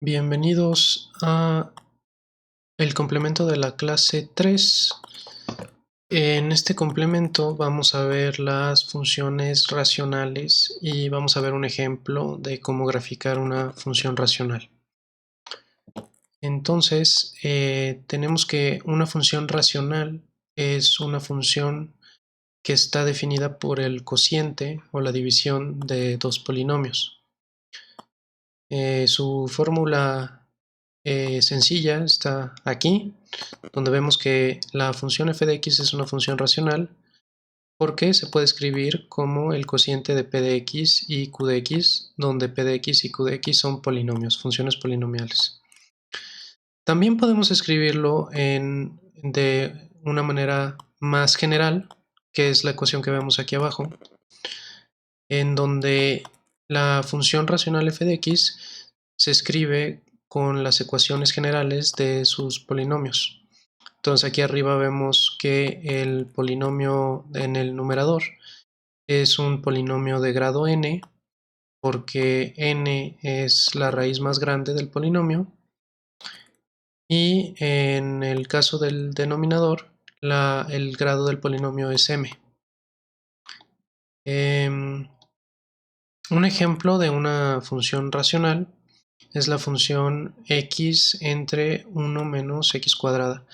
Bienvenidos a el complemento de la clase 3. En este complemento vamos a ver las funciones racionales y vamos a ver un ejemplo de cómo graficar una función racional. Entonces, tenemos que una función racional es una función que está definida por el cociente o la división de dos polinomios. Su fórmula sencilla está aquí, donde vemos que la función f de x es una función racional porque se puede escribir como el cociente de p de x y q de x, donde p de x y q de x son polinomios, funciones polinomiales. También podemos escribirlo de una manera más general, que es la ecuación que vemos aquí abajo, en donde la función racional f de x se escribe con las ecuaciones generales de sus polinomios. Entonces aquí arriba vemos que el polinomio en el numerador es un polinomio de grado n, porque n es la raíz más grande del polinomio, y en el caso del denominador el grado del polinomio es m. Un ejemplo de una función racional es la función x entre 1 menos x cuadrada.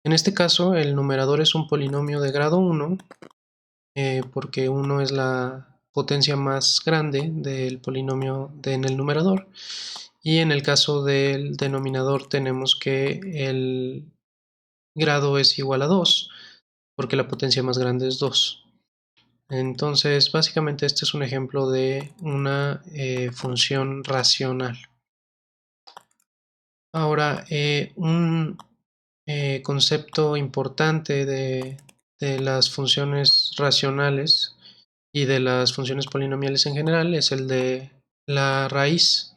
En este caso, el numerador es un polinomio de grado 1, porque 1 es la potencia más grande del polinomio en el numerador, y en el caso del denominador tenemos que el grado es igual a 2, porque la potencia más grande es 2. Entonces, básicamente este es un ejemplo de una función racional. Ahora, un concepto importante de las funciones racionales y de las funciones polinomiales en general es el de la raíz.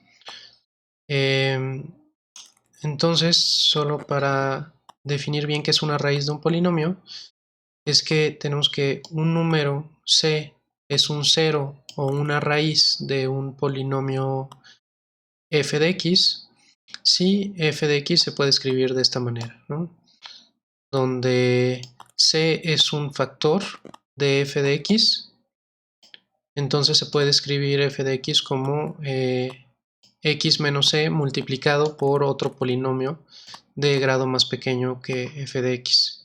Entonces, solo para definir bien qué es una raíz de un polinomio, es que tenemos que un número c es un cero o una raíz de un polinomio f de x, si f de x se puede escribir de esta manera, ¿no? Donde c es un factor de f de x, entonces se puede escribir f de x como x menos c multiplicado por otro polinomio de grado más pequeño que f de x.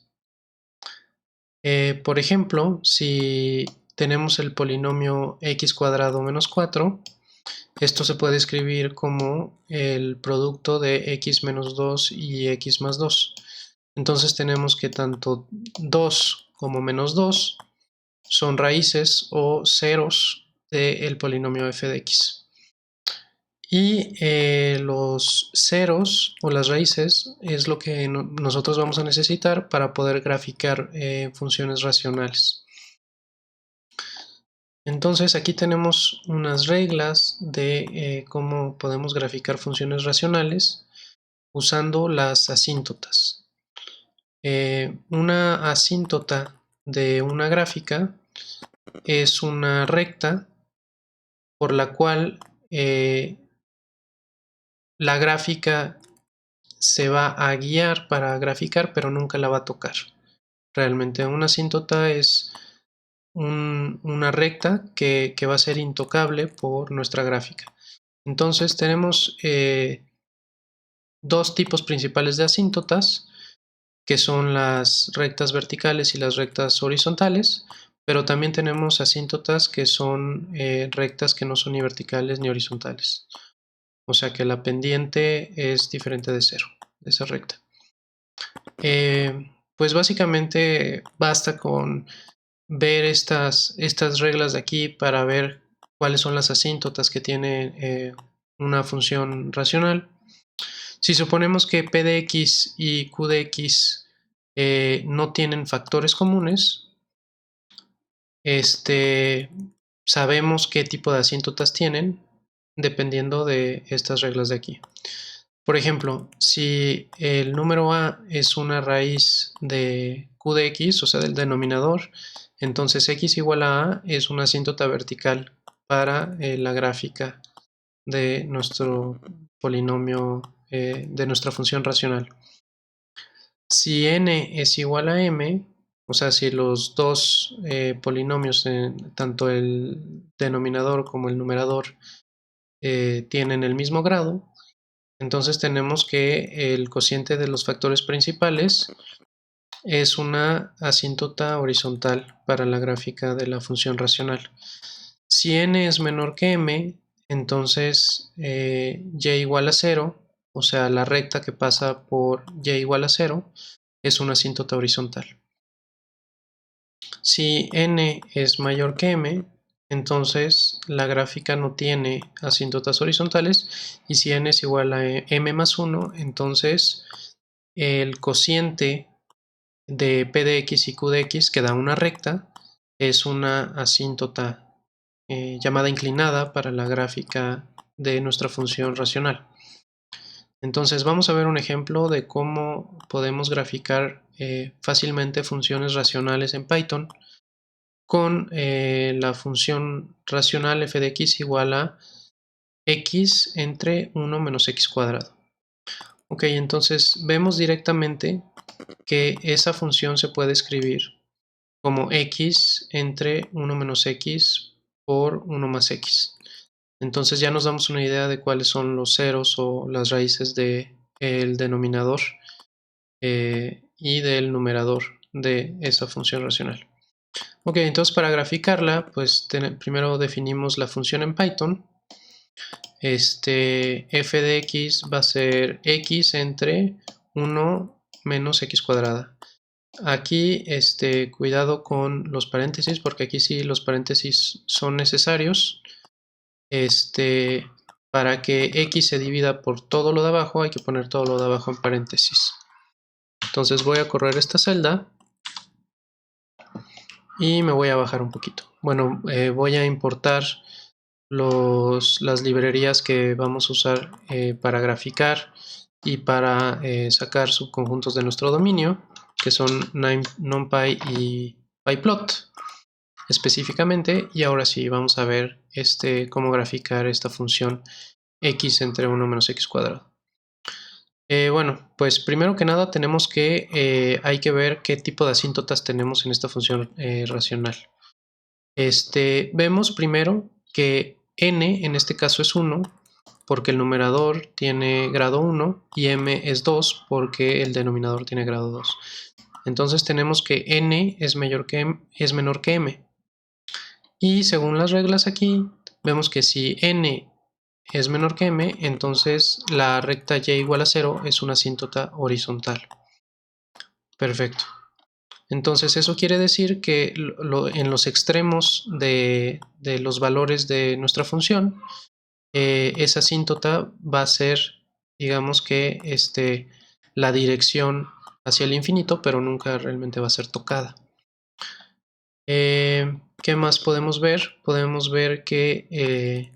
Por ejemplo, si tenemos el polinomio x cuadrado menos 4, esto se puede escribir como el producto de x menos 2 y x más 2. Entonces tenemos que tanto 2 como menos 2 son raíces o ceros del polinomio f de x. Y los ceros o las raíces es lo que nosotros vamos a necesitar para poder graficar funciones racionales. Entonces aquí tenemos unas reglas de cómo podemos graficar funciones racionales usando las asíntotas. Una asíntota de una gráfica es una recta por la cual la gráfica se va a guiar para graficar, pero nunca la va a tocar. Realmente una asíntota es una recta que va a ser intocable por nuestra gráfica. Entonces tenemos dos tipos principales de asíntotas, que son las rectas verticales y las rectas horizontales, pero también tenemos asíntotas que son rectas que no son ni verticales ni horizontales. O sea que la pendiente es diferente de cero, de esa recta. Pues básicamente basta con ver estas reglas de aquí para ver cuáles son las asíntotas que tiene una función racional. Si suponemos que p de x y q de x no tienen factores comunes, sabemos qué tipo de asíntotas tienen dependiendo de estas reglas de aquí. Por ejemplo, si el número a es una raíz de q de x, o sea, del denominador, entonces x igual a es una asíntota vertical para la gráfica de nuestro polinomio de nuestra función racional. Si n es igual a m, o sea, si los dos polinomios, tanto el denominador como el numerador, tienen el mismo grado, entonces tenemos que el cociente de los factores principales es una asíntota horizontal para la gráfica de la función racional. Si n es menor que m, entonces y igual a 0, o sea, la recta que pasa por y igual a 0, es una asíntota horizontal. Si n es mayor que m, entonces la gráfica no tiene asíntotas horizontales, y si n es igual a m más 1, entonces el cociente de p de x y q de x, que da una recta, es una asíntota llamada inclinada para la gráfica de nuestra función racional. Entonces vamos a ver un ejemplo de cómo podemos graficar fácilmente funciones racionales en Python con la función racional f de x igual a x entre 1 menos x cuadrado. Ok, entonces vemos directamente que esa función se puede escribir como x entre 1 menos x por 1 más x. Entonces ya nos damos una idea de cuáles son los ceros o las raíces del denominador y del numerador de esa función racional. Ok, entonces para graficarla, pues primero definimos la función en Python. F de x va a ser x entre 1 menos x cuadrada. Aquí, cuidado con los paréntesis, porque aquí sí los paréntesis son necesarios. Para que x se divida por todo lo de abajo, hay que poner todo lo de abajo en paréntesis. Entonces voy a correr esta celda y me voy a bajar un poquito. Bueno, voy a importar las librerías que vamos a usar para graficar y para sacar subconjuntos de nuestro dominio, que son NumPy y PyPlot específicamente. Y ahora sí, vamos a ver cómo graficar esta función x entre 1 menos x cuadrado. Bueno, pues primero que nada tenemos que, hay que ver qué tipo de asíntotas tenemos en esta función racional. Vemos primero que n en este caso es 1 porque el numerador tiene grado 1 y m es 2 porque el denominador tiene grado 2. Entonces tenemos que n es menor que m. Y según las reglas aquí, vemos que si n es menor que m, entonces la recta y igual a 0 es una asíntota horizontal. Perfecto. Entonces eso quiere decir que en los extremos de los valores de nuestra función, esa asíntota va a ser, digamos que la dirección hacia el infinito, pero nunca realmente va a ser tocada. ¿Qué más podemos ver? Podemos ver que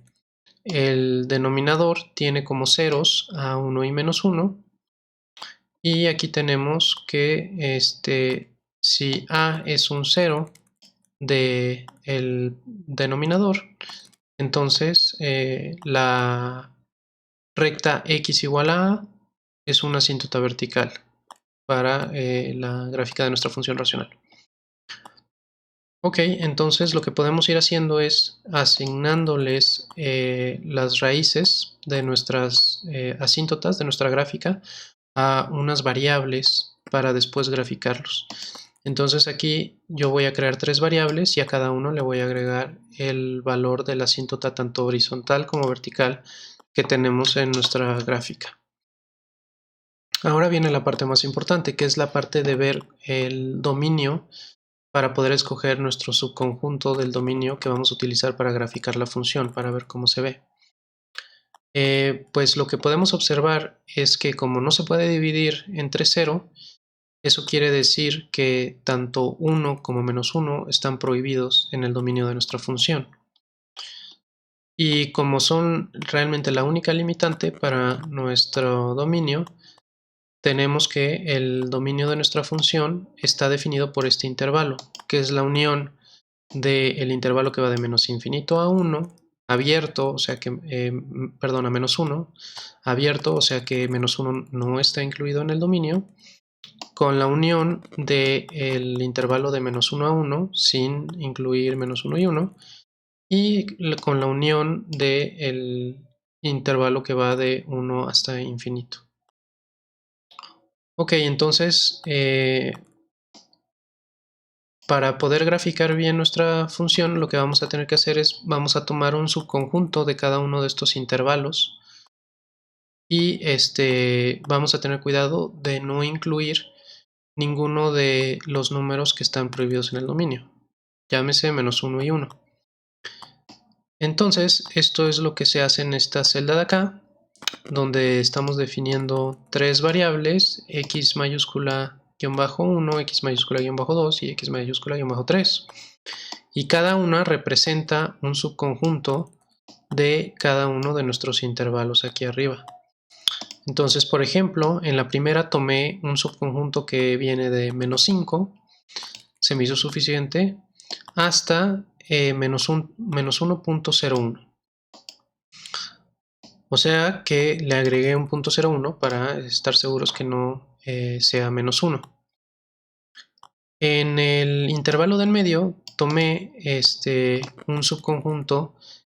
el denominador tiene como ceros a 1 y menos 1. Y aquí tenemos que si a es un 0 del denominador, entonces la recta x igual a es una asíntota vertical para la gráfica de nuestra función racional. Ok, entonces lo que podemos ir haciendo es asignándoles las raíces de nuestras asíntotas, de nuestra gráfica, a unas variables para después graficarlos. Entonces aquí yo voy a crear 3 variables y a cada uno le voy a agregar el valor de la asíntota tanto horizontal como vertical que tenemos en nuestra gráfica. Ahora viene la parte más importante, que es la parte de ver el dominio para poder escoger nuestro subconjunto del dominio que vamos a utilizar para graficar la función, para ver cómo se ve. Pues lo que podemos observar es que como no se puede dividir entre 0, eso quiere decir que tanto 1 como menos 1 están prohibidos en el dominio de nuestra función. Y como son realmente la única limitante para nuestro dominio, tenemos que el dominio de nuestra función está definido por este intervalo, que es la unión del intervalo que va de menos infinito a 1 abierto, o sea que, perdón, a menos 1, abierto, o sea que menos 1 no está incluido en el dominio, con la unión del intervalo de menos 1 a 1, sin incluir menos 1 y 1, y con la unión del intervalo que va de 1 hasta infinito. Ok, entonces, para poder graficar bien nuestra función, lo que vamos a tener que hacer es, vamos a tomar un subconjunto de cada uno de estos intervalos y vamos a tener cuidado de no incluir ninguno de los números que están prohibidos en el dominio, llámese menos 1 y 1. Entonces, esto es lo que se hace en esta celda de acá, donde estamos definiendo tres variables, x mayúscula guión bajo 1, x mayúscula guión bajo 2 y x mayúscula guión bajo 3. Y cada una representa un subconjunto de cada uno de nuestros intervalos aquí arriba. Entonces, por ejemplo, en la primera tomé un subconjunto que viene de menos 5, se me hizo suficiente, hasta menos 1.01. O sea que le agregué un punto 0.1 para estar seguros que no sea menos 1. En el intervalo del medio tomé un subconjunto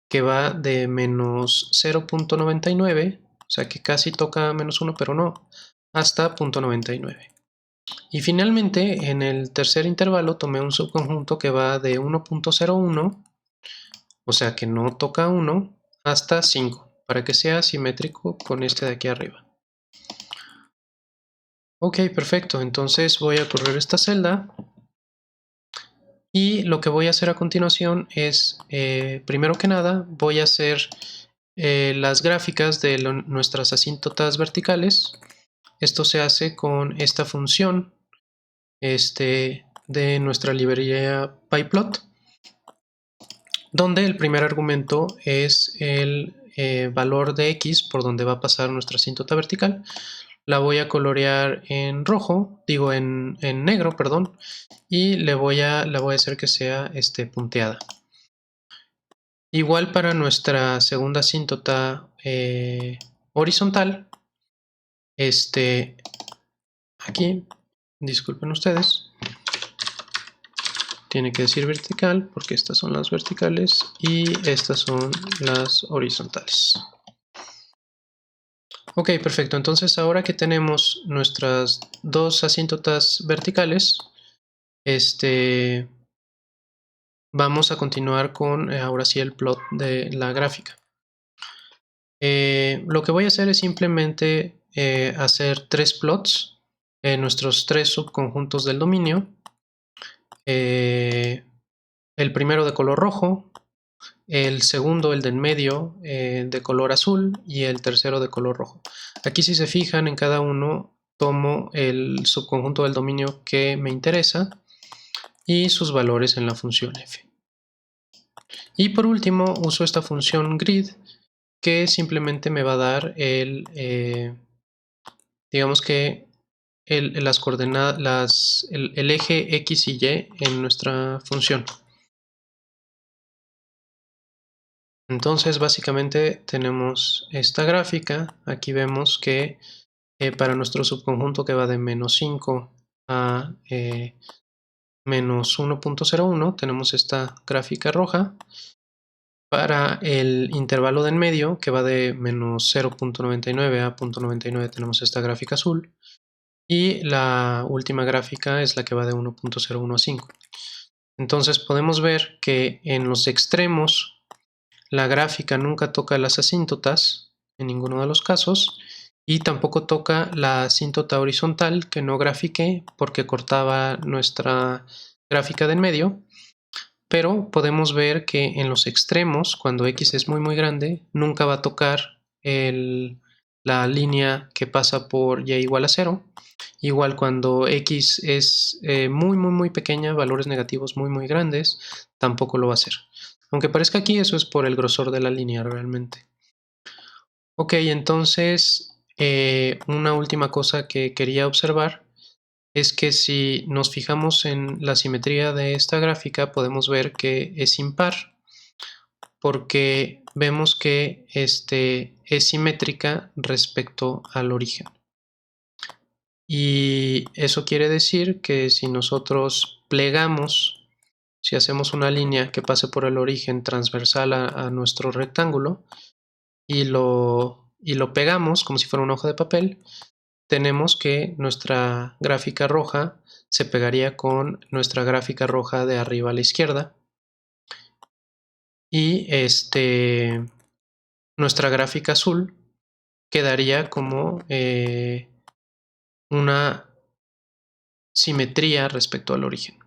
que va de menos 0.99, o sea que casi toca menos 1, pero no, hasta 0.99. Y finalmente, en el tercer intervalo tomé un subconjunto que va de 1.01, o sea que no toca 1, hasta 5, para que sea simétrico con este de aquí arriba. Ok, perfecto. Entonces voy a correr esta celda. Y lo que voy a hacer a continuación es, primero que nada, voy a hacer las gráficas de nuestras asíntotas verticales. Esto se hace con esta función de nuestra librería pyplot, donde el primer argumento es el valor de x por donde va a pasar nuestra asíntota vertical. La voy a colorear en rojo, digo en negro, perdón, y la voy a hacer que sea punteada. Igual para nuestra segunda asíntota horizontal, aquí, disculpen ustedes, tiene que decir vertical porque estas son las verticales y estas son las horizontales. Ok, perfecto. Entonces ahora que tenemos nuestras dos asíntotas verticales, vamos a continuar con ahora sí el plot de la gráfica. Lo que voy a hacer es simplemente hacer tres plots en nuestros tres subconjuntos del dominio. El primero de color rojo, el segundo, el del medio, de color azul y el tercero de color rojo. Aquí, si se fijan, en cada uno tomo el subconjunto del dominio que me interesa y sus valores en la función f. Y por último uso esta función grid, que simplemente me va a dar digamos que las coordenadas, el eje x y y en nuestra función. Entonces básicamente tenemos esta gráfica. Aquí vemos que para nuestro subconjunto que va de menos 5 a menos 1.01 tenemos esta gráfica roja. Para el intervalo de en medio, que va de menos 0.99 a 0.99, tenemos esta gráfica azul. Y la última gráfica es la que va de 1.01 a 5. Entonces podemos ver que en los extremos la gráfica nunca toca las asíntotas, en ninguno de los casos, y tampoco toca la asíntota horizontal, que no grafiqué porque cortaba nuestra gráfica de en medio. Pero podemos ver que en los extremos, cuando x es muy grande, nunca va a tocar la línea que pasa por y igual a 0. Igual cuando x es muy pequeña, valores negativos muy grandes, tampoco lo va a hacer. Aunque parezca aquí, eso es por el grosor de la línea realmente. Ok, entonces una última cosa que quería observar es que si nos fijamos en la simetría de esta gráfica podemos ver que es impar. porque vemos que es simétrica respecto al origen. Y eso quiere decir que si nosotros plegamos, si hacemos una línea que pase por el origen transversal a nuestro rectángulo y lo pegamos como si fuera una hoja de papel, tenemos que nuestra gráfica roja se pegaría con nuestra gráfica roja de arriba a la izquierda y nuestra gráfica azul quedaría como una simetría respecto al origen.